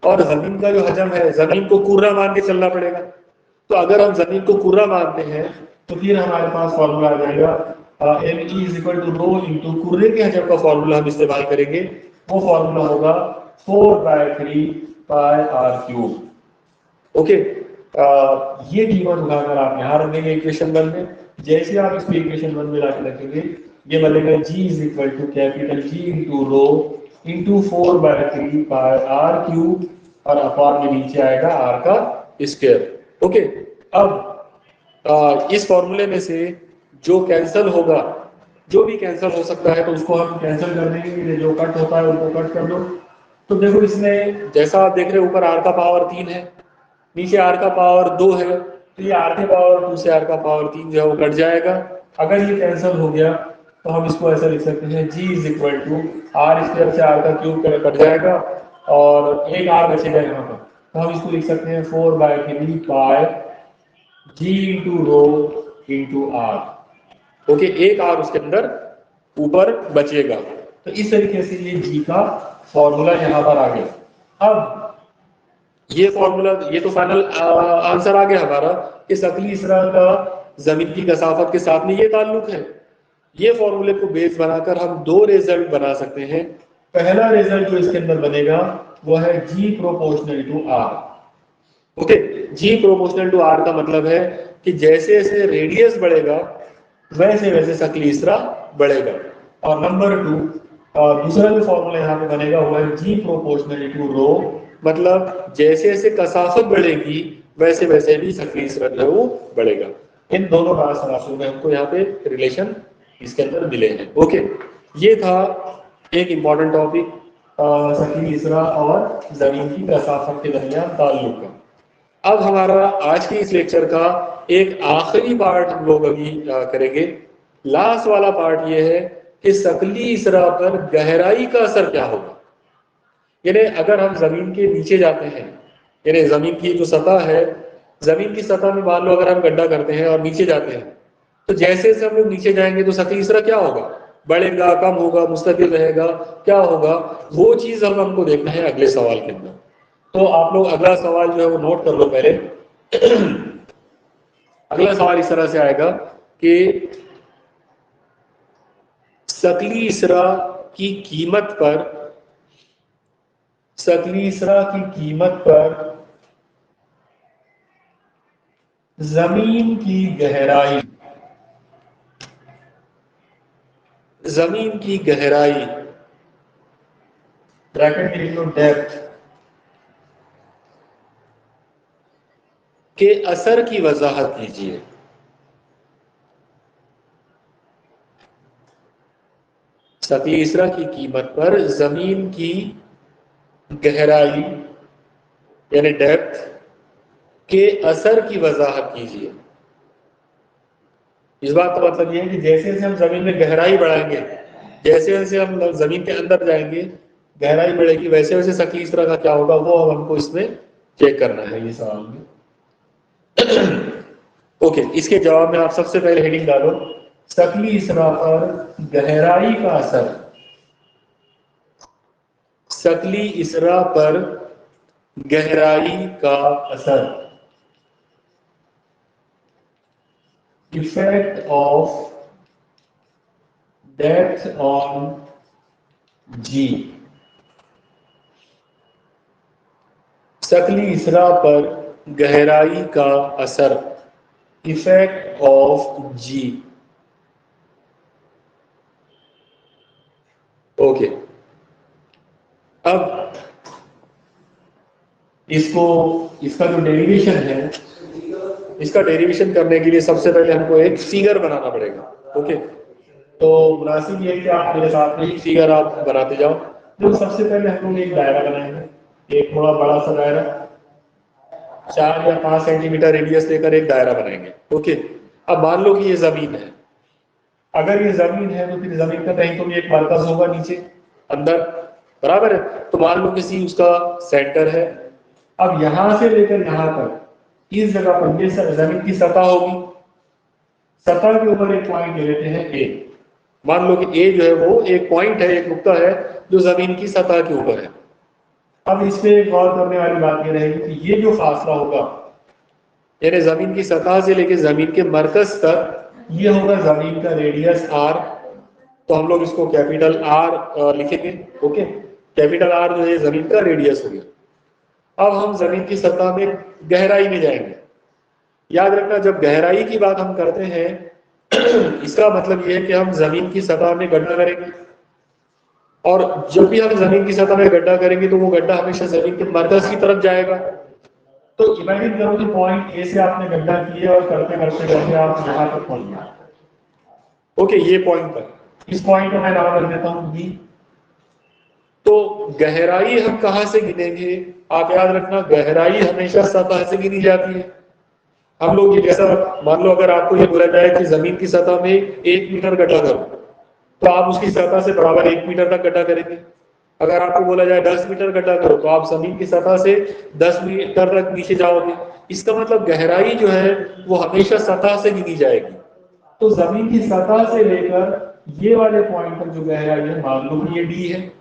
और जमीन का जो हजम है जमीन को कुर्रा मान के चलना पड़ेगा। तो अगर हम जमीन को कुर्रा मानते हैं तो फिर हमारे पास फॉर्मूला आ जाएगा M E is equal to rho into कुर्रे के हजम का फॉर्मूला हम इस्तेमाल करेंगे। वो फॉर्मूला होगा 4/3 पाई आर क्यूब। ओके, ये कीमत उठाकर आप यहाँ रख देंगे इक्वेशन 1 में। जैसे आप इसको इक्वेशन 1 में लाके रखेंगे ये बनेगा g is equal to capital G into rho into 4/3 pi are cube, और अपॉन में नीचे आएगा आर का स्क्वायर। ओके, अब इस फॉर्मूले में से जो कैंसिल होगा, जो भी कैंसिल हो सकता है तो उसको हम कैंसिल कर देंगे, जो कट होता है उनको कट कर दो। तो देखो इसमें जैसा आप देख रहे हो ऊपर आर का पावर 3 है, नीचे आर का पावर 2 है, तो ये आर के पावर 2 से आर का पावर 3 जो है वो कट जाएगा। अगर ये कैंसिल हो गया तो हम इसको ऐसा लिख सकते हैं g is equal to r square से आर का क्यूब कट जाएगा और एक आर बचेगा यहाँ पर, तो हम इसको लिख सकते हैं 4/3 pi g into rho into r. Okay, एक आर उसके अंदर ऊपर बचेगा। तो इस तरीके से ये जी का फॉर्मूला यहाँ पर आ गया। अब ये फॉर्मूला, ये तो फाइनल आंसर आ गया हमारा कि शक्ली इसरा का जमीन की कसाफत के साथ में ये ताल्लुक है। ये फॉर्मूले को बेस बनाकर हम दो रिजल्ट बना सकते हैं। पहला रिजल्ट जो इसके अंदर बनेगा वो है g proportional to r. Okay, g proportional to r का मतलब है कि जैसे जैसे रेडियस बढ़ेगा वैसे वैसे शक्ली इसरा बढ़ेगा। और नंबर 2, दूसरा जो फॉर्मूला यहाँ पे बनेगा वो है जी प्रोपोर्शनल टू रो, मतलब जैसे जैसे कसाफत बढ़ेगी वैसे वैसे भी शक्ली इसरा जो है वो बढ़ेगा। इन दोनों राशियों में हमको यहाँ पे रिलेशन इसके अंदर मिले हैं। ओके, ये था एक इम्पॉर्टेंट टॉपिक शक्ली इसरा और जमीन की कसाफत के दरमियान ताल्लुक का। अब हमारा आज के इस लेक्चर का एक आखिरी पार्ट हम लोग अभी करेंगे। लास्ट वाला पार्ट ये है कि शक्ली इसरा पर गहराई का असर क्या होगा। यानी अगर हम जमीन के नीचे जाते हैं, यानी जमीन की जो सतह है, जमीन की सतह में मान लो अगर हम गड्ढा करते हैं और नीचे जाते हैं, तो जैसे जैसे हम लोग नीचे जाएंगे तो शक्ली इसरा क्या होगा, बढ़ेगा, कम होगा, मुस्तकिल रहेगा, क्या होगा, वो चीज हमको देखना है अगले सवाल के अंदर। तो आप लोग अगला सवाल जो है वो नोट कर लो पहले। अगला सवाल इस तरह से आएगा कि शक्ली इसरा की कीमत पर, शक्ली इसरा की कीमत पर जमीन की गहराई, जमीन की गहराई ब्रैकेट में लिख लो डेप्थ के असर की वजाहत कीजिए। शक्ली इसरा की कीमत पर जमीन की गहराई यानी डेप्थ के असर की वजाहत कीजिए। इस बात का मतलब यह है कि जैसे जैसे हम जमीन में गहराई बढ़ाएंगे, जैसे जैसे हम जमीन के अंदर जाएंगे गहराई बढ़ेगी, वैसे वैसे शक्ली इसरा का क्या होगा वो हमको इसमें चेक करना है ये सवाल में। ओके, इसके जवाब में आप सबसे पहले हेडिंग डालो शक्ली इसरा पर गहराई का असर। शक्ली इसरा पर गहराई का असर, इफेक्ट ऑफ डेप्थ ऑन जी। शक्ली इसरा पर गहराई का असर, इफेक्ट ऑफ जी। ओके, अब इसका जो डेरिवेशन है, इसका डेरिवेशन करने के लिए सबसे पहले हमको एक फिगर बनाना पड़ेगा। ओके, तो मुनासिब ये है कि आप मेरे साथ में फिगर आप बनाते जाओ। तो सबसे पहले हम लोग एक दायरा बनाएंगे, एक थोड़ा बड़ा सा दायरा, 4 या 5 सेंटीमीटर रेडियस लेकर एक दायरा बनाएंगे। ओके, अब मान लो कि ये जमीन है। अगर ये जमीन है तो फिर जमीन का कहीं तो भी एक मरकज होगा नीचे अंदर, बराबर है। तो मान लो कि सी उसका सेंटर है। अब यहां से लेकर यहां तक इस जगह पर ये जमीन की सतह होगी, सतह के ऊपर एक पॉइंट ले लेते हैं ए। मान लो कि ए जो है वो एक पॉइंट है, एक नुक्ता है जो जमीन की सतह के ऊपर है। अब इस पे गौर करने वाली बात ये रहेगी कि ये जो फासला होगा, यानी जमीन की सतह से लेकर जमीन के मरकज तक, ये होगा जमीन का रेडियस आर। तो हम लोग इसको कैपिटल आर लिखेंगे। ओके, कैपिटल आर जो है जमीन का रेडियस हो गया। अब हम जमीन की सतह में गहराई में जाएंगे। याद रखना, जब गहराई की बात हम करते हैं इसका मतलब यह है कि हम जमीन की सतह में गड्ढा करेंगे, और जब भी हम जमीन की सतह में गड्ढा करेंगे तो वो गड्ढा हमेशा जमीन के मरकज की तरफ जाएगा। तो इमेजिन करो कि पॉइंट ए से आपने गड्ढा किया और करते करते करते आप यहां तक पहुंच गए। ओके, ये पॉइंट पर, इस पॉइंट को मैं नाम रख देता हूं बी। तो गहराई हम कहां से गिनेंगे? आप याद रखना, गहराई हमेशा सतह से गिनी जाती है। हम लोग ये जैसा, मान लो अगर आपको ये बोला जाए कि जमीन की सतह में 1 मीटर गड्ढा करो, तो आप उसकी सतह से बराबर 1 मीटर तक गड्ढा करेंगे। अगर आपको बोला जाए 10 मीटर गड्ढा करो, तो आप जमीन की सतह से 10 मीटर तक नीचे जाओगे। इसका मतलब गहराई जो है वो हमेशा सतह से गिनी जाएगी। तो जमीन की सतह से लेकर ये वाले पॉइंट तक जो गहराई है, मान लो कि ये डी है।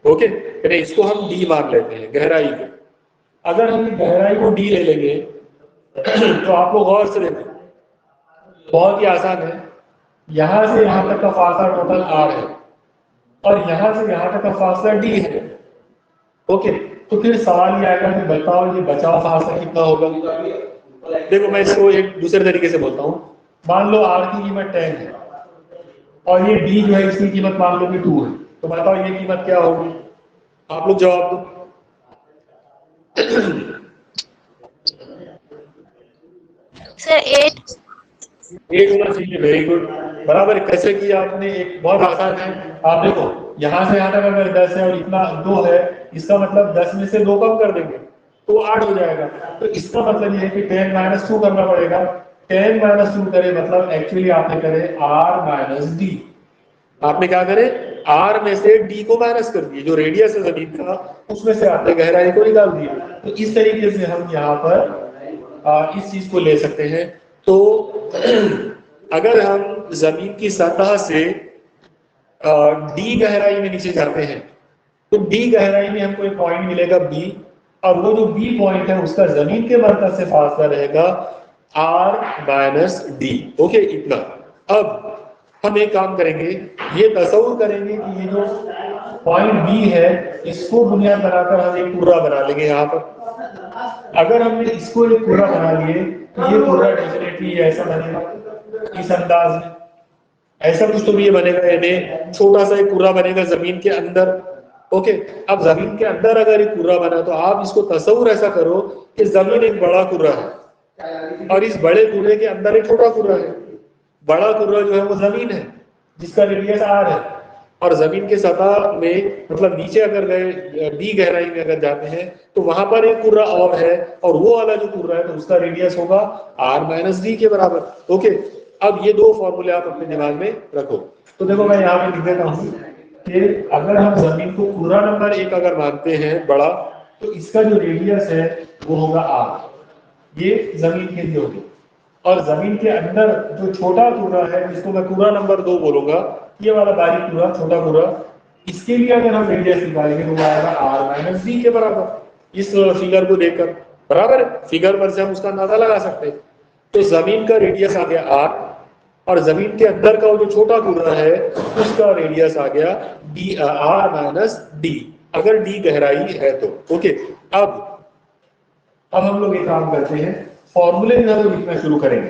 ओके, यानी इसको हम डी मान लेते हैं गहराई को। अगर हम गहराई को डी ले लेंगे तो आप लोग गौर से देखें, बहुत ही आसान है। यहां से यहां तक का फासला टोटल आर है, और यहां से यहां तक का फासला डी है। ओके, तो फिर सवाल ये आएगा कि बताओ ये बचाव फासला कितना होगा? देखो, मैं इसको एक दूसरे तरीके से बोलता हूं। मान लो आर की कीमत 10 है, और ये डी जो है इसकी कीमत मान लो कि 2 है। तो बताओ ये कीमत क्या होगी? आप लोग जवाब दो। सर 8। 8 होना चाहिए, वेरी गुड, बराबर। कैसे किया आपने? एक बहुत आसान है। आप देखो, यहां से यहां तक अगर 10 है और इतना 2 है, इसका मतलब 10 में से 2 कम कर देंगे तो 8 हो जाएगा। तो इसका मतलब ये है कि 10 - 2 करना पड़ेगा। 10 - 2 करे मतलब एक्चुअली आपने करे आर माइनस डी। आपने क्या करे? आर में से डी को माइनस कर दिए, जो रेडियस है जमीन का उसमें से आपने गहराई को निकाल दिया। तो इस तरीके से हम यहाँ पर इस चीज को ले सकते हैं। तो अगर हम जमीन की सतह से डी गहराई में नीचे जाते हैं, तो डी गहराई में हमको एक पॉइंट मिलेगा बी, और वो जो बी पॉइंट है उसका जमीन के मरकज से फासला रहेगा आर माइनस डी। ओके, इतना। अब हम एक काम करेंगे, ये तस्वीर करेंगे कि ये जो पॉइंट बी है इसको बुनियाद बनाकर हम एक पूरा बना लेंगे यहाँ पर। अगर हमने इसको एक पूरा बना लिए तो ये पूरा डेफिनेटली ऐसा बनेगा, इस अंदाज में ऐसा कुछ तो भी ये बनेगा, यानी छोटा सा एक पूरा बनेगा जमीन के अंदर। ओके, अब जमीन के अंदर अगर एक पूरा बना तो आप इसको तस्वीर ऐसा करो कि जमीन एक बड़ा कुर्रा है और इस बड़े कुर्रे के अंदर एक छोटा कुर्रा है। बड़ा कुर्रा जो है वो जमीन है जिसका रेडियस आर है, और जमीन के सतह में मतलब नीचे अगर गए डी गहराई में अगर जाते हैं तो वहां पर एक कुर्रा और है, और वो वाला जो कुर्रा है तो उसका रेडियस होगा आर माइनस डी के बराबर। ओके, अब ये दो फॉर्मूले आप अपने दिमाग में रखो। तो देखो, मैं यहाँ पे लिख देता हूँ कि अगर हम जमीन को कुर्रा नंबर 1 अगर मानते हैं बड़ा, तो इसका जो रेडियस है वो होगा आर। ये जमीन के लिए होगी। और जमीन के अंदर जो छोटा कुर्रा है जिसको मैं कुर्रा नंबर 2 बोलूंगा, ये वाला बारीक कुर्रा, छोटा कुर्रा, इसके लिए अगर हम रेडियस निकालेंगे तो वो आएगा आर माइनस डी के बराबर। इस फिगर को देखकर, बराबर, फिगर पर से हम उसका अंदाजा लगा सकते हैं। तो जमीन का रेडियस आ गया आर, और जमीन के अंदर का वो जो छोटा कुर्रा है उसका रेडियस आ गया डी, आर माइनस डी, अगर डी गहराई है तो। ओके, अब हम लोग एक काम करते हैं, फॉर्मूले जो लिखना शुरू करेंगे,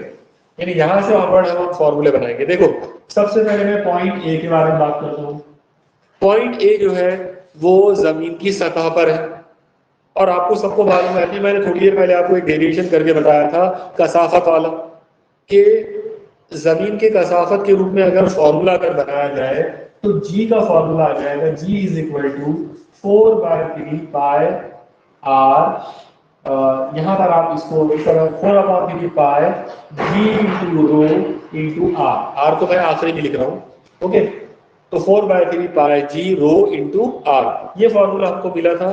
यानी यहां से ऑनवर्ड हम फॉर्मूले बनाएंगे। देखो, सबसे पहले मैं पॉइंट ए के बारे में बात करता हूँ। पॉइंट ए जो है वो जमीन की सतह पर है, और आपको सबको मालूम है कि मैंने थोड़ी देर पहले आपको एक डेरिवेशन करके बताया था कसाफत वाला, कि जमीन के कसाफत के रूप में अगर फॉर्मूला अगर बनाया जाए तो जी का फॉर्मूला आ जाएगा, g is equal to 4/3 pi r. यहाँ पर आप इसको इस तरह 4/3 pi g into rho into r. R को मैं आखिरी में लिख रहा हूँ। ओके, तो 4/3 pi g rho into are, ये फॉर्मूला हमको मिला था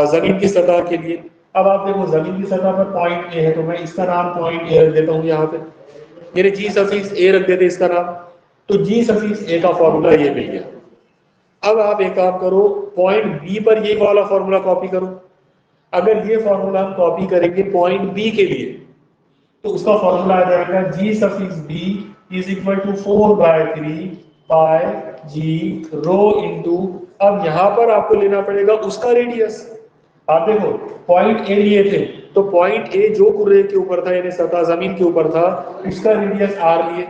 जमीन की सतह के लिए। अब आप देखो जमीन की सतह पर पॉइंट ए है, तो मैं इसका नाम पॉइंट ए रख देता हूँ यहाँ पे, मेरे जी सफिक्स ए रख देते इसका नाम, तो जी सफिक्स ए का फॉर्मूला ये मिल गया। अब आप एक काम करो, पॉइंट बी पर ये वाला फॉर्मूला कॉपी करो। अगर ये फॉर्मूला हम कॉपी करेंगे पॉइंट बी के लिए, तो उसका फॉर्मूला आ जाएगा g suffix b is equal to 4/3 pi g rho into, अब यहां पर आपको लेना पड़ेगा उसका रेडियस। आप देखो पॉइंट ए लिए थे, तो पॉइंट ए जो कुर्रे के ऊपर था यानी सतह जमीन के ऊपर था, उसका रेडियस आर लिए।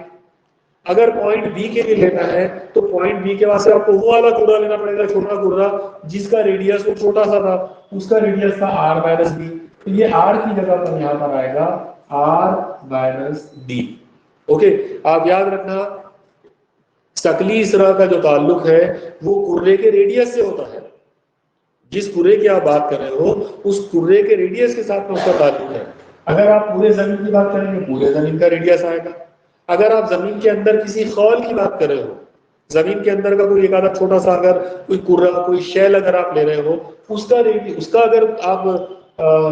अगर पॉइंट बी के लिए लेना है तो पॉइंट बी के वास्ते आपको वो वाला कुर्रा लेना पड़ेगा, छोटा कुर्रा जिसका रेडियस वो छोटा सा था, उसका रेडियस था आर माइनस बी, तो ये आर की जगह पर यहां पर आएगा आर माइनस डी। ओके, आप याद रखना शकली इसरा का जो ताल्लुक है वो कुर्रे के रेडियस से होता है। जिस कुर्रे की आप बात कर रहे हो उस कुर्रे के रेडियस के साथ में उसका ताल्लुक है। अगर आप पूरे जमीन की बात करेंगे पूरे जमीन का रेडियस आएगा। अगर आप जमीन के अंदर किसी खौल की बात कर रहे हो, जमीन के अंदर का कोई एक आधा छोटा सा अगर कोई कुर्रा कोई शेल अगर आप ले रहे हो, उसका अगर आप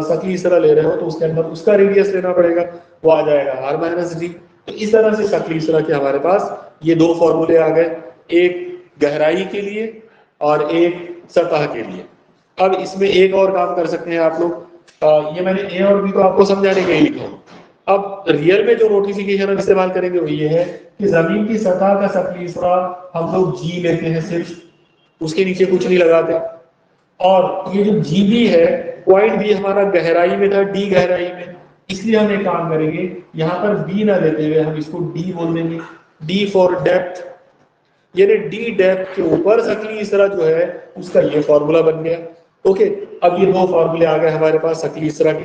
शकली इसरा ले रहे हो तो उसके अंदर उसका रेडियस लेना पड़ेगा, वो आ जाएगा आर माइनस डी। तो इस तरह से शकली इसरा के हमारे पास ये दो फॉर्मूले आ गए, एक गहराई के लिए और एक सतह के लिए। अब इसमें एक और काम कर सकते हैं आप लोग, ये मैंने ए और बी को आपको समझाने के लिए लिखा हूं। अब रियल में जो नोटिफिकेशन हम इस्तेमाल करेंगे वो ये है कि जमीन की सतह का शकली इसरा हम लोग जी लेते हैं सिर्फ, उसके नीचे कुछ नहीं लगाते। और ये जो जी बी है, पॉइंट बी हमारा गहराई में था, डी गहराई में, इसलिए हम एक काम करेंगे यहाँ पर बी ना लेते हुए हम इसको डी बोल देंगे, डी फॉर डेप्थ, यानी डी डेप्थ के ऊपर शकली इसरा जो है उसका ये फॉर्मूला बन गया। ओके, अब ये दो फॉर्मूले आ गए हमारे पास शकली इसरा के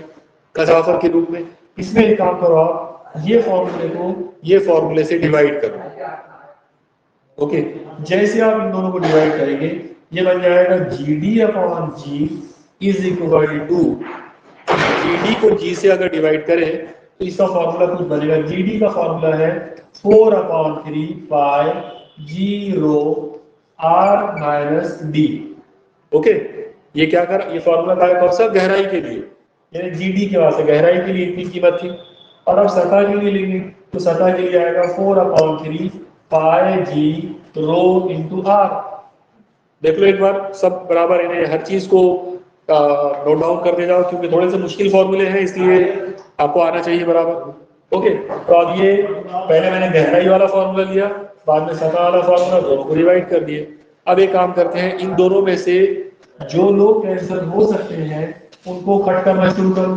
कसाफर के रूप में। इसमें एक काम करो, आप ये फॉर्मूले को ये फॉर्मूले से डिवाइड करो। ओके, जैसे आप इन दोनों को डिवाइड करेंगे ये बन जाएगा G D upon G is equal to, G D को जी से अगर डिवाइड करें तो इसका फॉर्मूला कुछ बनेगा। जी डी का फॉर्मूला है 4/3 pi g row are minus D. Okay, ये क्या कर, ये फॉर्मूला का कौन सा, गहराई के लिए, यानी जी डी के वास्ते गहराई के लिए इतनी कीमत थी। और अब सतह के लिए लेंगे तो सतह के लिए आएगा 4/3 pi g rho into are. देख लो एक बार, सब बराबर है, हर चीज को नोट डाउन करते जाओ क्योंकि थोड़े से मुश्किल फॉर्मूले हैं इसलिए आपको आना चाहिए बराबर। ओके, तो अब ये पहले मैंने गहराई वाला फॉर्मूला लिया, बाद में सतह वाला फॉर्मूला, दोनों को डिवाइड कर दिए। अब एक काम करते हैं, इन दोनों में से जो लोग कैंसर हो सकते हैं उनको कट करना शुरू करो।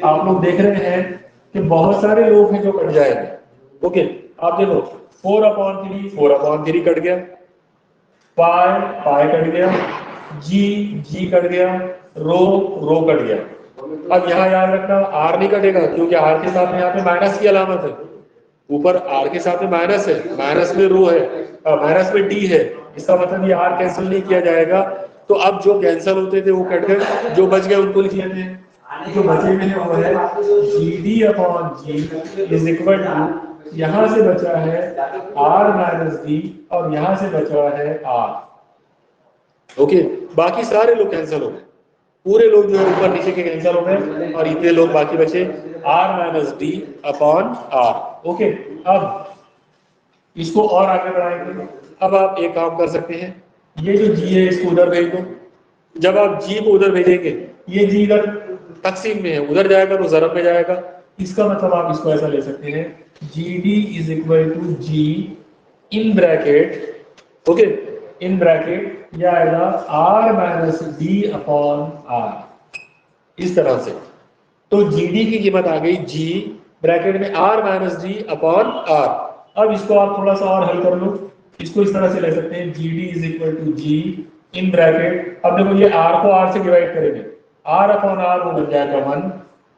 आप लोग देख रहे हैं कि बहुत सारे लोग हैं जो कट जाएंगे। ओके, आप देखो 4/3 कट गया, पाई पाई कट गया, जी कट गया, रो कट गया। अब यहाँ याद रखना आर नहीं कटेगा क्योंकि आर के साथ में यहाँ पे माइनस की अलामत है, ऊपर आर के साथ में माइनस है, माइनस में रो है, माइनस में डी है, इसका मतलब ये आर कैंसिल नहीं किया जाएगा। तो अब जो कैंसिल होते थे वो कट गए, जो बच गए उनको लिख लेते हैं। जो बचे हुए वो है G D upon G is equal to, यहां से बचा है आर माइनस डी और यहां से बचा है आर। ओके, बाकी सारे लोग कैंसिल हो गए, पूरे लोग जो है ऊपर नीचे के कैंसिल हो गए और इतने लोग बाकी बचे R minus D upon R. Okay, अब इसको और आगे बढ़ाएंगे। अब आप एक काम कर सकते हैं, ये जो जी है इसको उधर भेज दो। जब आप जी को उधर भेजेंगे, ये जी इधर तकसीम में है, उधर जाएगा तो ज़रब में जाएगा। इसका मतलब आप इसको ऐसा ले सकते हैं, G D is equal to ji in bracket, okay, in bracket यह आएगा R minus D upon R, इस तरह से। तो जी डी की कीमत आ गई जी ब्रैकेट में R minus D upon R. अब इसको आप थोड़ा सा और हल कर लो, इसको इस तरह से ले सकते हैं, G D is equal to ji in bracket, अब देखो ये आर को आर से डिवाइड करेंगे, आर अपॉन आर वो बन जाएगा 1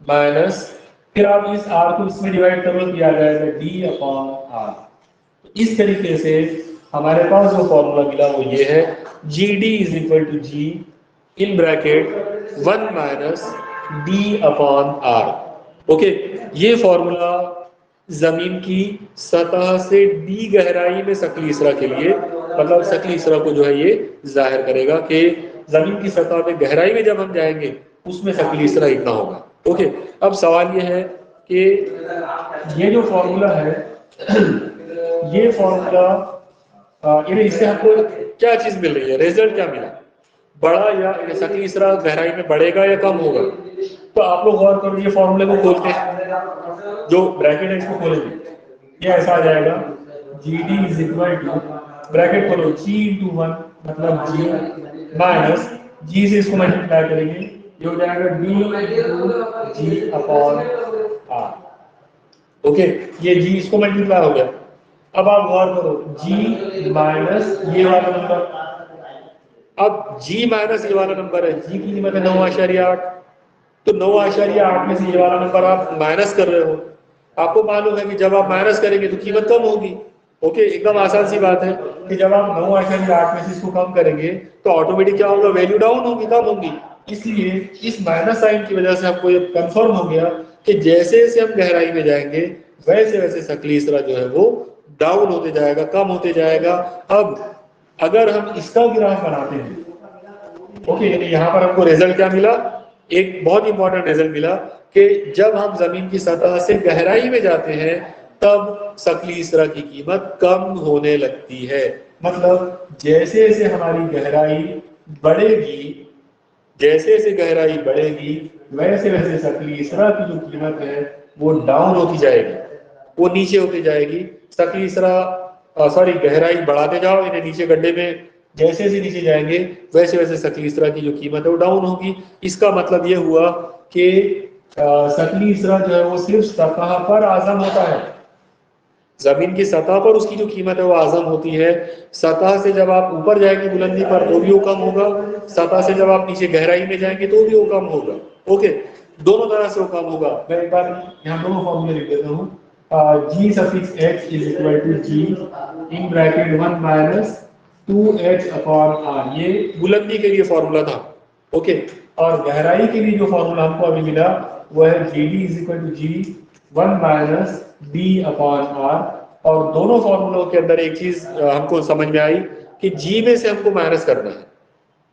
माइनस, फिर आप इस आर को इसमें डिवाइड करो तो आ जाएगा डी अपॉन आर। इस तरीके से हमारे पास जो फॉर्मूला मिला वो ये है, G D is equal to ji in bracket 1 minus D upon R. Okay, ये फॉर्मूला जमीन की सतह से डी गहराई में शकली इसरा के लिए मतलब शक्ली इसरा को जो है ये जाहिर करेगा कि जमीन की सतह पे गहराई में जब हम जाएंगे उसमें शक्ली इसरा इतना होगा। ओके, अब सवाल ये है कि ये जो फॉर्मूला है ये फॉर्मूला इससे हमको क्या चीज मिल रही है, रिजल्ट क्या मिला, बड़ा या शक्ली इसरा गहराई में बढ़ेगा या कम होगा। तो आप लोग गौर करो, ये फॉर्मूले को खोलते हैं, जो ब्रैकेट है इसको खोलेंगे, ये ऐसा आ जाएगा G D is equal to, bracket खोलो, जी इंटू 1 मतलब जी माइनस जी से इसको मल्टीप्लाई करेंगे, ये हो जाएगा D into G upon R. Okay, ये जी इसको मल्टीप्लाई हो गया। अब आप गौर करो, जी माइनस ये वाला नंबर, अब जी माइनस ये वाला नंबर है, जी की कीमत है 9.8, तो 9.8 में से ये वाला नंबर आप माइनस कर रहे हो। आपको मालूम है कि जब आप माइनस करेंगे तो कीमत कम होगी। ओके, एकदम आसान सी बात है कि जब आप 9.8 में से इसको कम करेंगे तो ऑटोमेटिक क्या होगा, वैल्यू डाउन होगी, कम होगी। इसलिए इस माइनस साइन की वजह से आपको ये कंफर्म हो गया कि जैसे जैसे हम गहराई में जाएंगे वैसे वैसे शक्ली इसरा जो है वो डाउन होते जाएगा, कम होते जाएगा। अब अगर हम इसका ग्राफ बनाते हैं, ओके, यानी यहाँ पर हमको रिजल्ट क्या मिला, एक बहुत इंपॉर्टेंट रिजल्ट मिला कि जब हम जमीन की सतह से गहराई में जाते हैं तब शक्ली इसरा की कीमत कम होने लगती है। मतलब जैसे जैसे हमारी गहराई बढ़ेगी, जैसे जैसे गहराई बढ़ेगी वैसे वैसे शक्ली इसरा की जो कीमत है वो डाउन होती जाएगी, वो नीचे होती जाएगी। शक्ली इसरा सॉरी गहराई बढ़ाते जाओ, इन्हें नीचे गड्ढे में जैसे जैसे नीचे जाएंगे वैसे वैसे शक्ली इसरा की जो कीमत है वो डाउन होगी। इसका मतलब ये हुआ कि शक्ली इसरा जो है वो सिर्फ सतह पर आजम होता है, जमीन की सतह पर उसकी जो कीमत है वो आजम होती है। सतह से जब आप ऊपर जाएंगे बुलंदी पर तो भी वो कम होगा, सतह से जब आप नीचे गहराई में जाएंगे तो भी वो कम होगा। ओके, दोनों तरह से वो कम होगा। मैं एक बार यहाँ दोनों फॉर्मूले लिख देता हूँ, g suffix h is equal to ji in bracket 1 minus 2h upon are, ये बुलंदी के लिए फॉर्मूला था। ओके, और गहराई के लिए जो फॉर्मूला हमको अभी मिला वो है G D is equal to G 1 minus D upon R. और दोनों फॉर्मूलों के अंदर एक चीज हमको समझ में आई कि जी में से हमको माइनस करना है।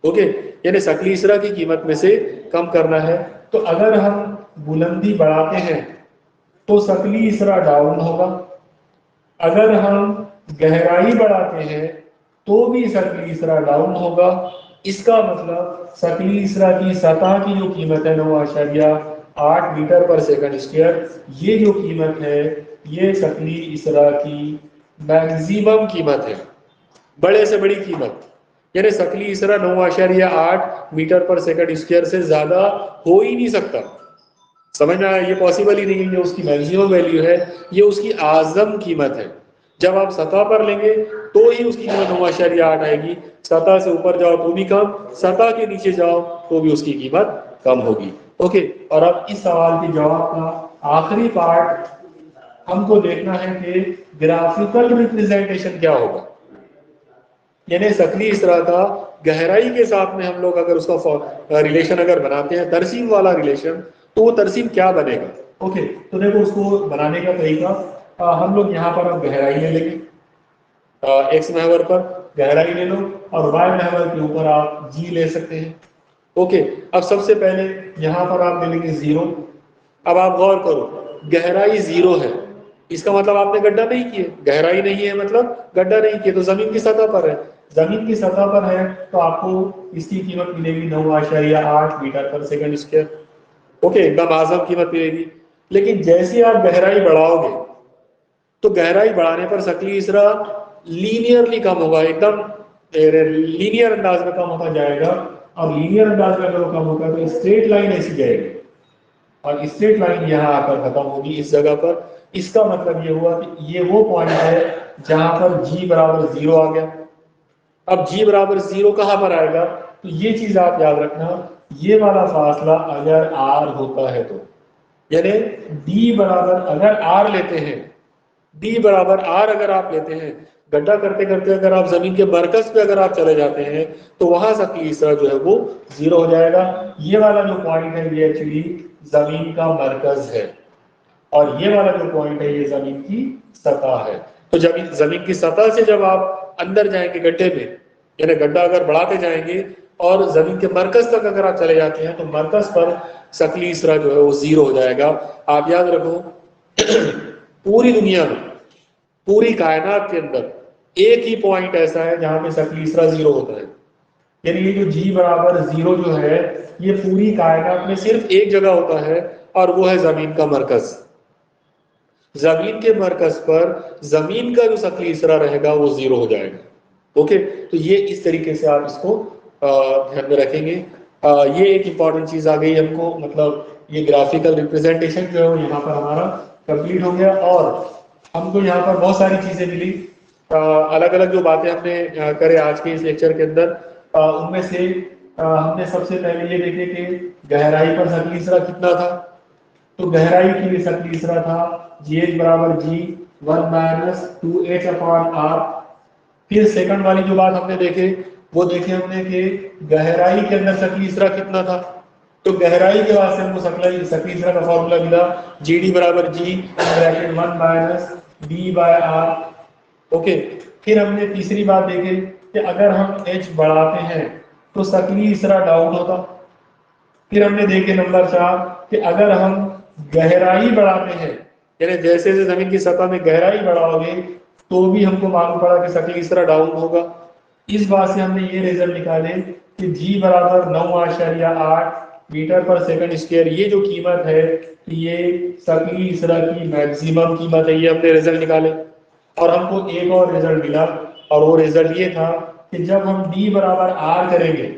ओके, यानी शक्ली इसरा की कीमत में से कम करना है। तो अगर हम बुलंदी बढ़ाते हैं तो शक्ली इसरा डाउन होगा, अगर हम गहराई बढ़ाते हैं तो भी शक्ली इसरा डाउन होगा। इसका मतलब शक्ली इसरा की सतह की जो कीमत है 9.8 मीटर पर सेकंड स्क्वायर, ये जो कीमत है ये शक्ली इसरा की मैक्सिमम कीमत है, बड़े से बड़ी कीमत। यानी शक्ली इसरा 9.8 मीटर पर सेकंड स्क्वायर से ज्यादा हो ही नहीं सकता। समझ में आया, ये पॉसिबल ही नहीं है, ये उसकी मैक्सिमम वैल्यू है, ये उसकी आजम कीमत है। जब आप सतह पर लेंगे तो ही उसकी कीमत 9.8 आएगी, सतह से ऊपर जाओ तो भी कम, सतह के नीचे जाओ तो भी उसकी कीमत कम होगी। ओके, और अब इस सवाल के जवाब का आखिरी पार्ट हमको देखना है कि ग्राफिकल रिप्रेजेंटेशन क्या होगा। यानी शक्ली इसरा का गहराई के साथ में हम लोग अगर उसका रिलेशन अगर बनाते हैं, तरसीम वाला रिलेशन, तो वो तरसीम क्या बनेगा। ओके, तो देखो उसको बनाने का तरीका, हम लोग यहाँ पर अब गहराई ले लेंगे, एक्स महवर पर गहराई ले लो और वाई महवर के ऊपर आप जी ले सकते हैं। ओके, अब सबसे पहले यहाँ पर आप ले लेंगे 0। अब आप गौर करो, गहराई 0 है, इसका मतलब आपने गड्ढा नहीं किए, गहराई नहीं है मतलब गड्ढा नहीं किए, तो जमीन की सतह पर है। जमीन की सतह पर है तो आपको इसकी कीमत मिलेगी 9.8 मीटर पर सेकंड स्क्वायर। ओके, एकदम आजम कीमत मिलेगी। लेकिन जैसे आप गहराई बढ़ाओगे तो गहराई बढ़ाने पर शक्ली इसरा लीनियरली कम होगा, एकदम लीनियर अंदाज में कम होता जाएगा। और लीनियर अंदाज में अगर वो कम होगा तो स्ट्रेट लाइन ऐसी जाएगी और स्ट्रेट लाइन यहाँ आकर खत्म होगी इस जगह पर। इसका मतलब ये हुआ कि ये वो पॉइंट है जहां पर g बराबर 0 आ गया। अब g बराबर 0 कहां पर आएगा, तो ये चीज आप याद रखना, ये वाला फासला अगर r होता है तो, यानी d बराबर अगर r लेते हैं, d बराबर r अगर आप लेते हैं, गड्ढा करते करते अगर आप जमीन के मरकज पे अगर आप चले जाते हैं तो वहां शक्ली इसरा जो है वो 0 हो जाएगा। ये वाला जो पॉइंट है ये एक्चुअली जमीन का मरकज है और ये वाला जो पॉइंट है ये जमीन की सतह है। तो जमीन की सतह से जब आप अंदर जाएंगे गड्ढे में, यानी गड्ढा अगर बढ़ाते जाएंगे और जमीन के मरकज तक अगर आप चले जाते हैं तो मरकज पर शकली इसरा जो है वो 0 हो जाएगा। आप याद रखो पूरी दुनिया में, पूरी कायनात के अंदर एक ही पॉइंट ऐसा है जहां पे शकली इसरा 0 होता है, यानी ये जो G बराबर 0 जो है ये पूरी कायनात में सिर्फ एक जगह होता है और वो है जमीन का मरकज। जमीन के मरकज पर जमीन का जो शकली इसरा रहेगा वो 0 हो जाएगा। ओके, तो ये इस तरीके से आप इसको ध्यान में रखेंगे। ये एक इंपॉर्टेंट चीज आ गई हमको, मतलब ये ग्राफिकल रिप्रेजेंटेशन जो है वो यहाँ पर हमारा कंप्लीट हो गया और हमको यहाँ पर बहुत सारी चीजें मिली। अलग अलग जो बातें हमने करे आज के इस लेक्चर के अंदर, उनमें से हमने सबसे पहले ये देखे कि गहराई पर शकली इसरा कितना था। तो गहराई के लिए शकली इसरा था GH बराबर G 1 minus 2H upon R। फिर सेकंड वाली जो बात हमने देखे वो देखे हमने कि गहराई के अंदर शकली इसरा कितना था। तो गहराई के वास्ते हमको शकली इसरा का फॉर्मूला मिला GD बराबर G bracket 1 minus D by R। Okay, फिर हमने तीसरी बात देखे कि अगर हम H बढ़ाते हैं तो शकली इसरा डाउन होता। फिर हमने देखे नंबर 4 कि अगर हम गहराई बढ़ाते हैं, यानी जैसे जैसे जमीन की सतह में गहराई बढ़ाओगे तो भी हमको मालूम पड़ा कि शकली इसरा डाउन होगा। इस बात से हमने ये रिजल्ट निकाले कि G बराबर 9.8 मीटर पर सेकंड स्क्वायर, ये जो कीमत है ये शकली इसरा की मैक्सिमम कीमत है। ये हमने रिजल्ट निकाले और हमको एक और रिजल्ट मिला और वो रिजल्ट ये था कि जब हम D बराबर R करेंगे,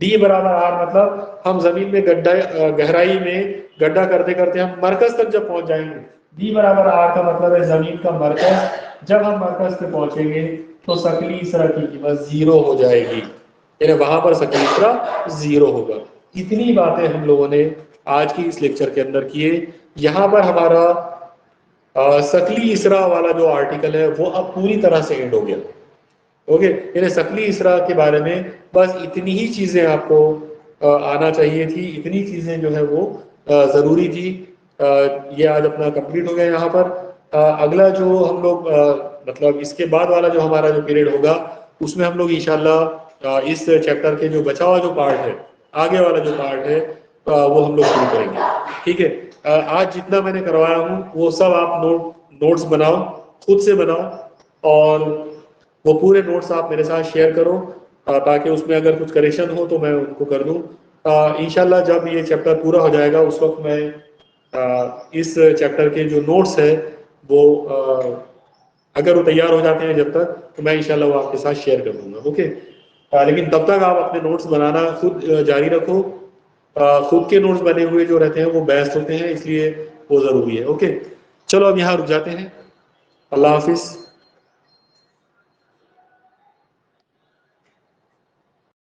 D बराबर R मतलब हम जमीन में गहराई में गड्ढा करते करते हम मरकज तक जब पहुंच जाएंगे, D बराबर R का मतलब है जमीन का मरकज। जब हम मरकज पे पहुंचेंगे तो शकली इसरा की कीमत 0 हो जाएगी, यानी वहां पर शकली इसरा 0 होगा। इतनी बातें हम लोगों ने आज की इस लेक्चर के अंदर किए। यहाँ पर हमारा शकली इसरा वाला जो आर्टिकल है वो अब पूरी तरह से एंड हो गया। ओके, यानी शकली इसरा के बारे में बस इतनी ही चीजें आपको आना चाहिए थी, इतनी चीजें जो है वो जरूरी थी। ये आज अपना कंप्लीट हो गया यहाँ पर। अगला जो हम लोग मतलब इसके बाद वाला जो हमारा जो पीरियड होगा उसमें हम लोग इंशाल्लाह इस चैप्टर के जो बचा हुआ जो पार्ट है, आगे वाला जो पार्ट है वो हम लोग शुरू करेंगे। ठीक है, आज जितना मैंने करवाया हूँ वो सब आप नोट्स बनाओ, खुद से बनाओ और वो पूरे नोट्स आप मेरे साथ शेयर करो ताकि उसमें अगर कुछ करेक्शन हो तो मैं उनको कर दूं। इंशाल्लाह जब ये चैप्टर पूरा हो जाएगा उस वक्त मैं इस चैप्टर के जो नोट्स है वो अगर वो तैयार हो जाते हैं जब तक तो मैं इंशाल्लाह वो आपके साथ शेयर कर दूंगा। ओके, लेकिन तब तक आप अपने नोट्स बनाना खुद जारी रखो। खुद के नोट्स बने हुए जो रहते हैं वो बेस्ट होते हैं, इसलिए वो ज़रूरी है। ओके, चलो अब यहाँ रुक जाते हैं। अल्लाह हाफिज़।